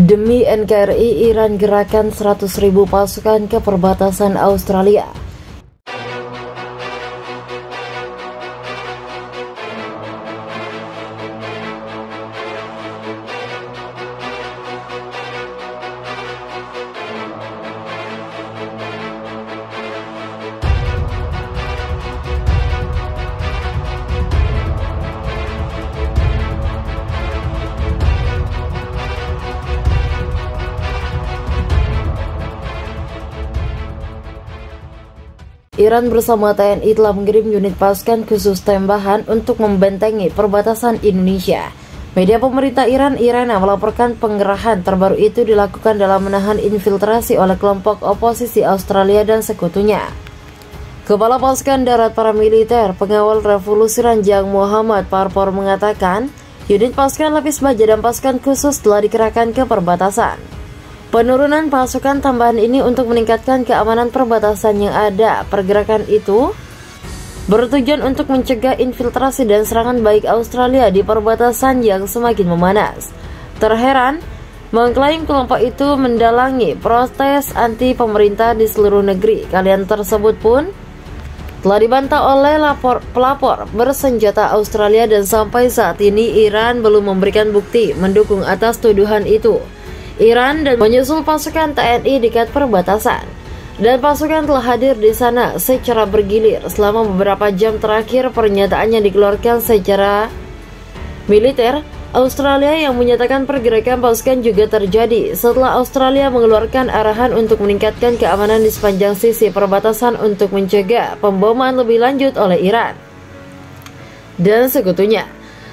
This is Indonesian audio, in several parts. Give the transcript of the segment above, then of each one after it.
Demi NKRI, Iran gerakan 100.000 pasukan ke perbatasan Australia. Iran bersama TNI telah mengirim unit pasukan khusus tambahan untuk membentengi perbatasan Indonesia. Media pemerintah Iran, IRNA, melaporkan pengerahan terbaru itu dilakukan dalam menahan infiltrasi oleh kelompok oposisi Australia dan sekutunya. Kepala Pasukan Darat Paramiliter Pengawal Revolusi Ranjang Muhammad Parpor mengatakan, unit pasukan lapis baja dan pasukan khusus telah dikerahkan ke perbatasan. Penurunan pasukan tambahan ini untuk meningkatkan keamanan perbatasan yang ada. Pergerakan itu bertujuan untuk mencegah infiltrasi dan serangan baik Australia di perbatasan yang semakin memanas. Terheran mengklaim kelompok itu mendalangi protes anti pemerintah di seluruh negeri. Kalian tersebut pun telah dibantah oleh pelapor bersenjata Australia dan sampai saat ini Iran belum memberikan bukti mendukung atas tuduhan itu. Iran dan menyusul pasukan TNI dekat perbatasan, dan pasukan telah hadir di sana secara bergilir selama beberapa jam terakhir. Pernyataannya dikeluarkan secara militer. Australia yang menyatakan pergerakan pasukan juga terjadi setelah Australia mengeluarkan arahan untuk meningkatkan keamanan di sepanjang sisi perbatasan untuk mencegah pemboman lebih lanjut oleh Iran dan sekutunya.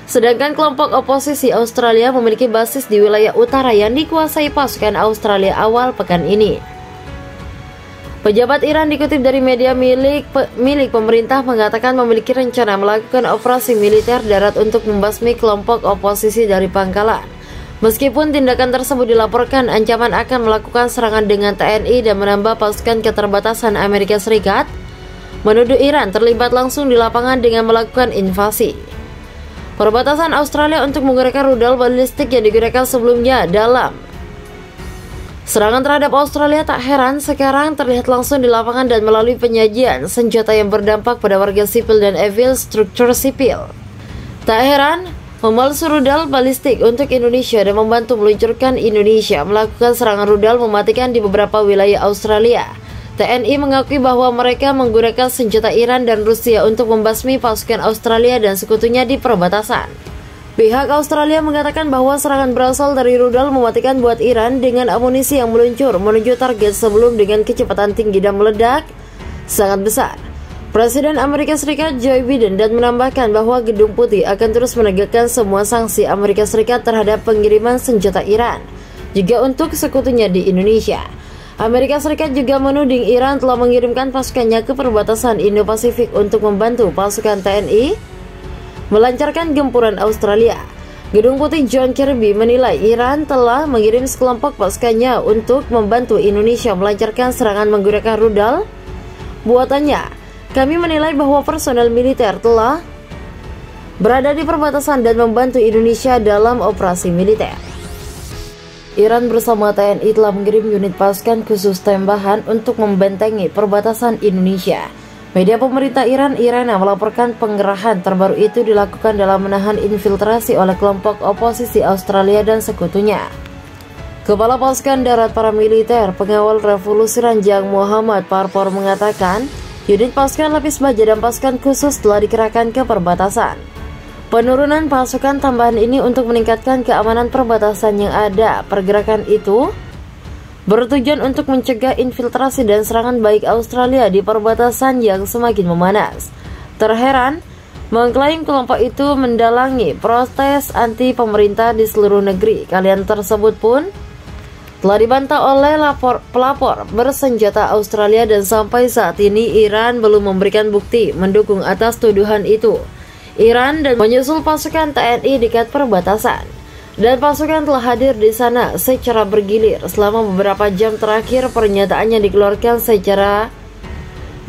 Sedangkan kelompok oposisi Australia memiliki basis di wilayah utara yang dikuasai pasukan Australia awal pekan ini. Pejabat Iran dikutip dari media milik pemerintah mengatakan memiliki rencana melakukan operasi militer darat untuk membasmi kelompok oposisi dari pangkalan. Meskipun tindakan tersebut dilaporkan ancaman akan melakukan serangan dengan TNI dan menambah pasukan keterbatasan Amerika Serikat, menuduh Iran terlibat langsung di lapangan dengan melakukan invasi perbatasan Australia untuk menggunakan rudal balistik yang digunakan sebelumnya dalam serangan terhadap Australia. Tak heran sekarang terlihat langsung di lapangan dan melalui penyajian senjata yang berdampak pada warga sipil dan struktur sipil. Tak heran memalsu rudal balistik untuk Indonesia dan membantu meluncurkan Indonesia melakukan serangan rudal mematikan di beberapa wilayah Australia. TNI mengakui bahwa mereka menggunakan senjata Iran dan Rusia untuk membasmi pasukan Australia dan sekutunya di perbatasan. Pihak Australia mengatakan bahwa serangan berasal dari rudal mematikan buat Iran dengan amunisi yang meluncur menuju target sebelum dengan kecepatan tinggi dan meledak sangat besar. Presiden Amerika Serikat Joe Biden dan menambahkan bahwa Gedung Putih akan terus menegakkan semua sanksi Amerika Serikat terhadap pengiriman senjata Iran, juga untuk sekutunya di Indonesia. Amerika Serikat juga menuding Iran telah mengirimkan pasukannya ke perbatasan Indo-Pasifik untuk membantu pasukan TNI melancarkan gempuran Australia. Gedung Putih John Kirby menilai Iran telah mengirim sekelompok pasukannya untuk membantu Indonesia melancarkan serangan menggunakan rudal buatannya. Kami menilai bahwa personel militer telah berada di perbatasan dan membantu Indonesia dalam operasi militer. Iran bersama TNI telah mengirim unit pasukan khusus tambahan untuk membentengi perbatasan Indonesia. Media pemerintah Iran, IRNA, melaporkan pengerahan terbaru itu dilakukan dalam menahan infiltrasi oleh kelompok oposisi Australia dan sekutunya. Kepala Pasukan Darat Paramiliter Pengawal Revolusi Ranjang Muhammad Parpor mengatakan, unit pasukan lapis baja dan pasukan khusus telah dikerahkan ke perbatasan. Penurunan pasukan tambahan ini untuk meningkatkan keamanan perbatasan yang ada. Pergerakan itu bertujuan untuk mencegah infiltrasi dan serangan baik Australia di perbatasan yang semakin memanas. Terheran mengklaim kelompok itu mendalangi protes anti pemerintah di seluruh negeri. Kalian tersebut pun telah dibantah oleh pelapor bersenjata Australia dan sampai saat ini Iran belum memberikan bukti mendukung atas tuduhan itu. Iran dan menyusul pasukan TNI dekat perbatasan, dan pasukan telah hadir di sana secara bergilir selama beberapa jam terakhir. Pernyataannya dikeluarkan secara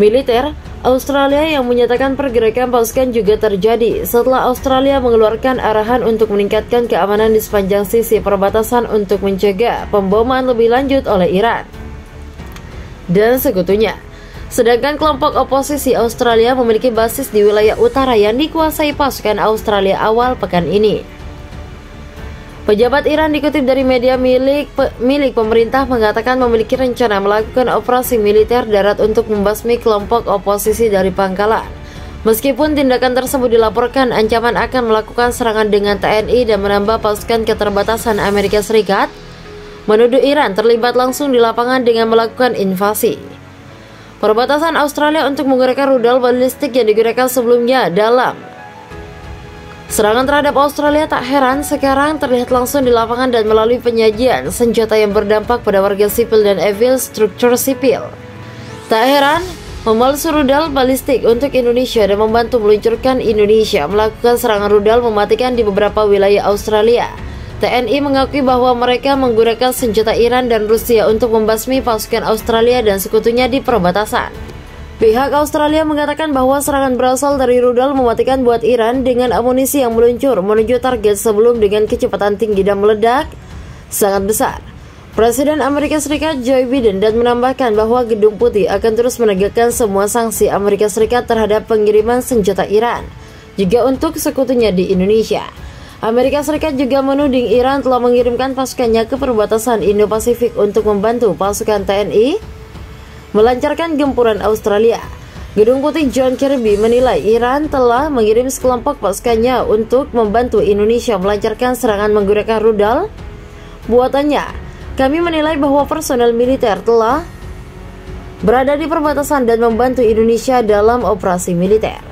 militer. Australia yang menyatakan pergerakan pasukan juga terjadi setelah Australia mengeluarkan arahan untuk meningkatkan keamanan di sepanjang sisi perbatasan untuk mencegah pemboman lebih lanjut oleh Iran dan sekutunya. Sedangkan kelompok oposisi Australia memiliki basis di wilayah utara yang dikuasai pasukan Australia awal pekan ini. Pejabat Iran dikutip dari media milik pemerintah mengatakan memiliki rencana melakukan operasi militer darat untuk membasmi kelompok oposisi dari pangkalan. Meskipun tindakan tersebut dilaporkan ancaman akan melakukan serangan dengan TNI dan menambah pasukan keterbatasan Amerika Serikat, menuduh Iran terlibat langsung di lapangan dengan melakukan invasi. Perbatasan Australia untuk menggunakan rudal balistik yang digunakan sebelumnya dalam serangan terhadap Australia tak heran sekarang terlihat langsung di lapangan dan melalui penyajian senjata yang berdampak pada warga sipil dan struktur sipil. Tak heran, memalsu rudal balistik untuk Indonesia dan membantu meluncurkan Indonesia melakukan serangan rudal mematikan di beberapa wilayah Australia. TNI mengakui bahwa mereka menggunakan senjata Iran dan Rusia untuk membasmi pasukan Australia dan sekutunya di perbatasan. Pihak Australia mengatakan bahwa serangan berasal dari rudal mematikan buat Iran dengan amunisi yang meluncur menuju target sebelum dengan kecepatan tinggi dan meledak sangat besar. Presiden Amerika Serikat Joe Biden dan menambahkan bahwa Gedung Putih akan terus menegakkan semua sanksi Amerika Serikat terhadap pengiriman senjata Iran, juga untuk sekutunya di Indonesia. Amerika Serikat juga menuding Iran telah mengirimkan pasukannya ke perbatasan Indo-Pasifik untuk membantu pasukan TNI melancarkan gempuran Australia. Gedung Putih John Kirby menilai Iran telah mengirim sekelompok pasukannya untuk membantu Indonesia melancarkan serangan menggunakan rudal buatannya. Kami menilai bahwa personel militer telah berada di perbatasan dan membantu Indonesia dalam operasi militer.